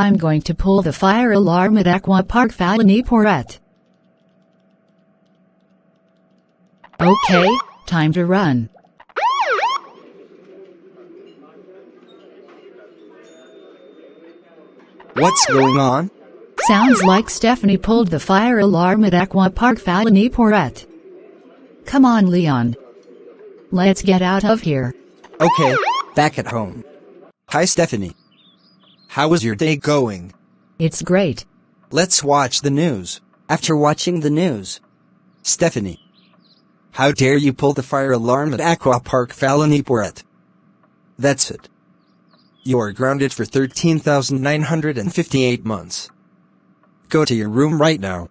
I'm going to pull the fire alarm at Aquapark Fala Nieporęt. Okay, time to run. What's going on? Sounds like Stephanie pulled the fire alarm at Aquapark Fala Nieporęt. Come on, Leon. Let's get out of here. Okay, back at home. Hi, Stephanie. How was your day going? It's great. Let's watch the news. After watching the news. Stephanie. How dare you pull the fire alarm at Aquapark Fala Nieporęt? That's it. You are grounded for 13,958 months. Go to your room right now.